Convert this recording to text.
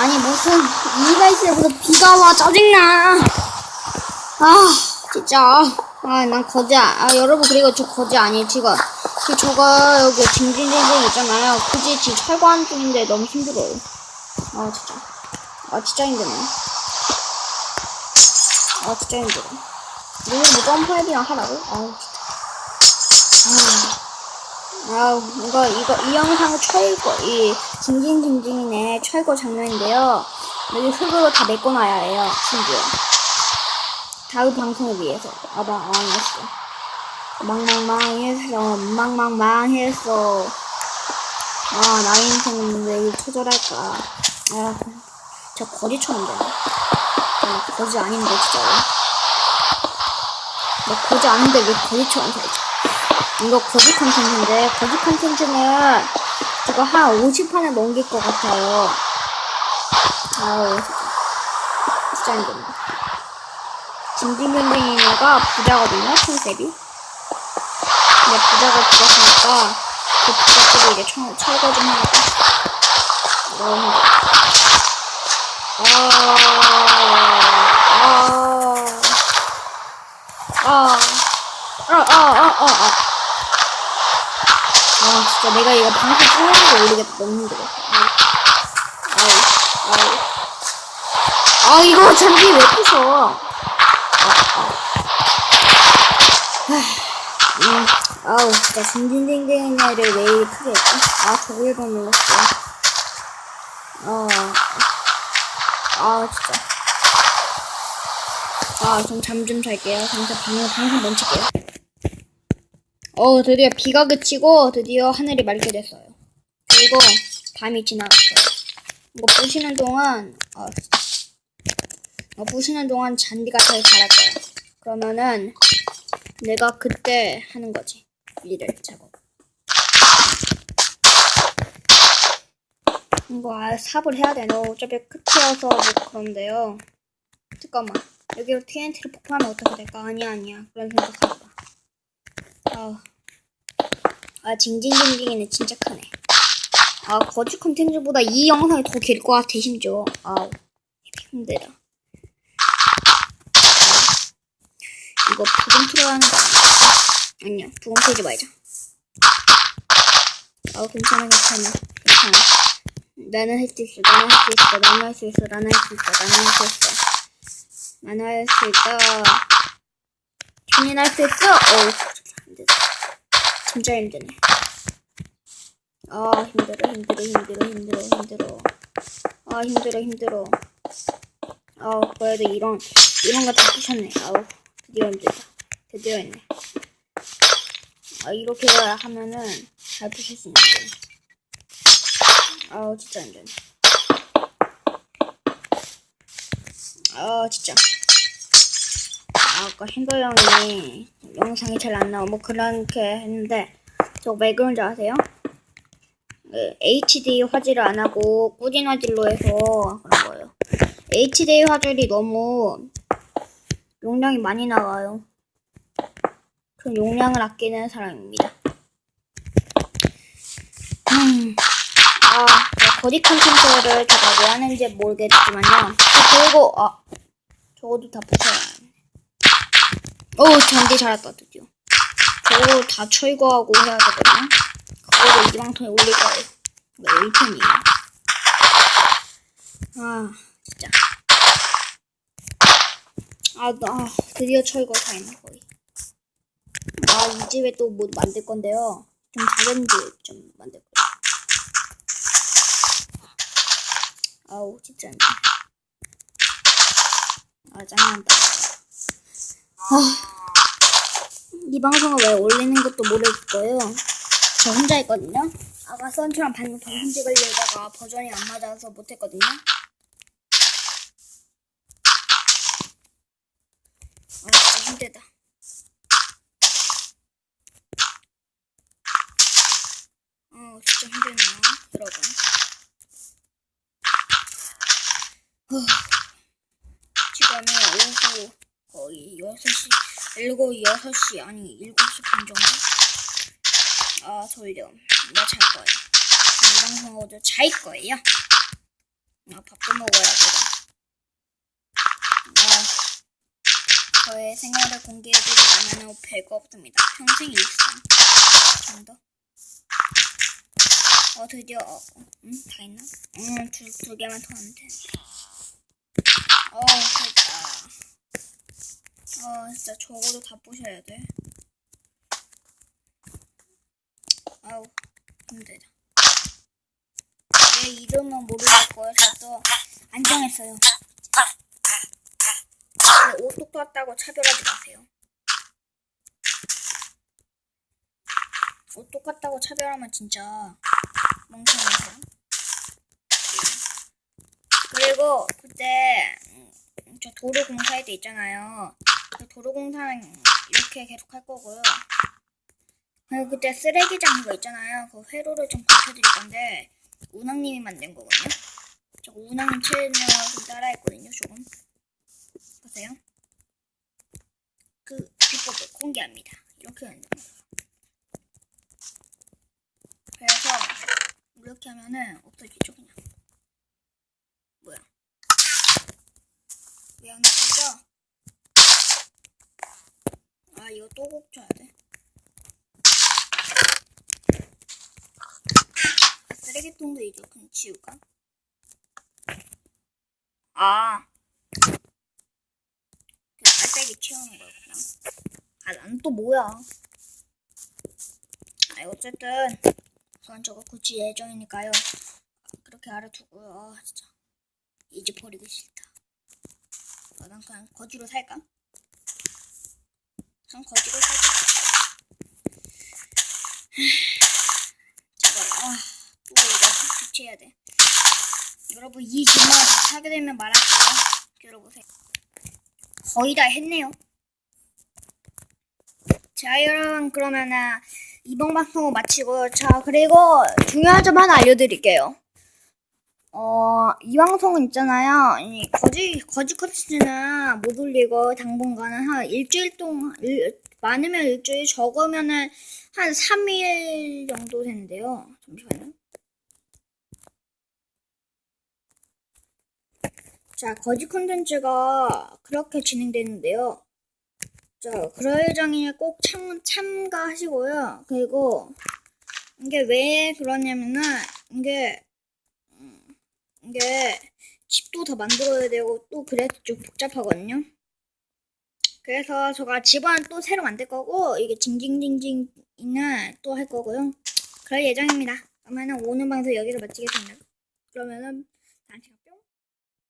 아니 무슨 이가 있어야 무슨 비가 와. 짜증나. 진짜. 난 거지. 여러분, 그리고 저 거지 아니에요 지금. 저가 여기 징징징징 있잖아요. 그지 지금 철거하는 중인데 너무 힘들어요. 진짜. 진짜 힘드네. 진짜 힘들어. 이거 뭐 점프해비랑 하라고? 이 영상은 이 징징징징이네 철거 장면인데요. 여기 흙으로 다 메꿔놔야 해요, 심지어. 다음 방송을 위해서. 망했어. 망했어. 나 인생은 왜 이렇게 처절할까. 저 거지처럼 되네. 거지 아닌데, 진짜로. 나 거지 아닌데 왜 거지처럼 살지? 이거 거지 컨텐츠인데, 거지 컨텐츠는 이거 한 50판을 넘길 것 같아요. 진짜 힘들네. 징징징징이가 부자거든요, 컨셉이. 근데 부자가 죽었으니까, 그 부자들이 이제 철거 좀 하고. 너무 진짜 내가 이거 방송 찍는 거 모르겠다. 너무 힘들어. 이거 잔디 왜 부셔? 진짜 징징징징 애를 왜 이렇게 크게 했지? 저거 1번 눌렀어. 진짜. 전 잠 좀 잘게요. 방송 멈출게요. 드디어 비가 그치고 드디어 하늘이 맑게 됐어요. 그리고 밤이 지나갔어요. 이거 부시는 동안 잔디가 잘 자랄 거야. 그러면은 내가 그때 하는 거지. 일을 작업. 이거 삽을 해야 되나? 어차피 끝이어서 뭐 그런데요. 잠깐만. 여기로 TNT를 폭파하면 어떻게 될까? 아니야. 그런 생각하지 마. 징징징징이네. 진짜 크네. 거지 컨텐츠보다 이 영상이 더 길 것 같아, 심지어. 힘들다. 이거 부금 틀어야 하는 거 아니야? 부금 틀지 말자. 괜찮아. 나는 할 수 있어. 나는 할 수 있다. 촌이 할 수 있어. 힘들다. 진짜 힘드네. 힘들어. 그래도 이런 거 다 부셨네. 드디어 힘들다. 드디어 했네. 이렇게 하면은 잘 부실 수 있는데. 진짜 힘드네. 진짜. 아까 핸더 형이 영상이 잘 안 나와. 그렇게 했는데, 저거 왜 그런지 아세요? HD 화질을 안 하고 꾸준 화질로 해서 그런 거예요. HD 화질이 너무 용량이 많이 나가요. 전 용량을 아끼는 사람입니다. 거지 컨텐츠를 제가 왜 하는지 모르겠지만요. 그리고 저것도 다 부숴야 하네. 잔디 잘했다. 드디어. 저거 다 철거하고 해야 되거든요. 그거를 이 방송에 올릴 거예요. 1편이에요. 진짜. 드디어 철거 타임 거의. 이 집에 또 뭐 만들 건데요. 좀 작은 집 좀 만들 거예요. 진짜. 짱난다. 이 방송을 왜 올리는 것도 모를 거예요. 저 혼자 했거든요. 아까 선처럼 방송 찍으려다가 버전이 안 맞아서 못했거든요. 진짜 힘들다. 진짜 힘들네요, 여러분. 지금은 오후 거의 6시, 6시, 아니 7시 반 정도? 졸려. 나 잘 거예요. 이 방송 어제 잘 거예요. 밥도 또 먹어야 돼요. 저의 생활을 공개해드리자면 별거 없습니다. 평생 일상 정도. 드디어 다 있나? 두 개만 더 하면 되는데. 됐다. 진짜 저거도 다 부셔야 돼. 힘들다. 내 이름은 모르겠고요. 저도 안 정했어요. 옷 똑같다고 차별하지 마세요. 옷 똑같다고 차별하면 진짜 멍청해서. 그리고 그때 저 도로공사할 때 있잖아요. 그 도로공사는 이렇게 계속 할 거고요. 그리고 그때 쓰레기장 그거 있잖아요. 그 회로를 좀 밝혀드릴 건데 운항님이 만든 거거든요. 저 운항님 채널 좀 따라했거든요. 조금 보세요. 그 비법을 공개합니다. 이렇게 하는 거예요. 그래서 이렇게 하면은 없어지죠 그냥. 뭐야? 왜 안 없어져? 이거 또 곱쳐야 돼. 쓰레기통도 이제 그냥 치울까? 그 빨대기 채우는 거였구나. 난 또 뭐야? 어쨌든 저는 저거 고칠 예정이니까요. 그렇게 알아두고요. 진짜 이제 버리기 싫다. 난 그냥 거지로 살까? 그냥 거지로 살자. 제발 또 이거 교체해야 돼. 여러분 이 질문 다 하게 되면 말할게요. 들어보세요. 거의 다 했네요. 자 여러분 그러면은 이번 방송을 마치고 그리고 중요한 점 하나 알려드릴게요. 이 방송은 있잖아요. 거지 컨텐츠는 못 올리고 당분간은 한 일주일 동안 많으면 일주일 적으면은 한 3일 정도 되는데요. 잠시만요. 자 거지 컨텐츠가 그렇게 진행되는데요. 자 그럴 예정이니 꼭 참가하시고요. 그리고 이게 왜 그러냐면은 이게 집도 더 만들어야 되고 또 그래서 좀 복잡하거든요. 그래서 제가 집은 또 새로 만들 거고 이게 징징징징이는 또 할 거고요. 그럴 예정입니다. 그러면은 오늘 방송 여기서 마치겠습니다. 그러면은 다음 시간 뿅.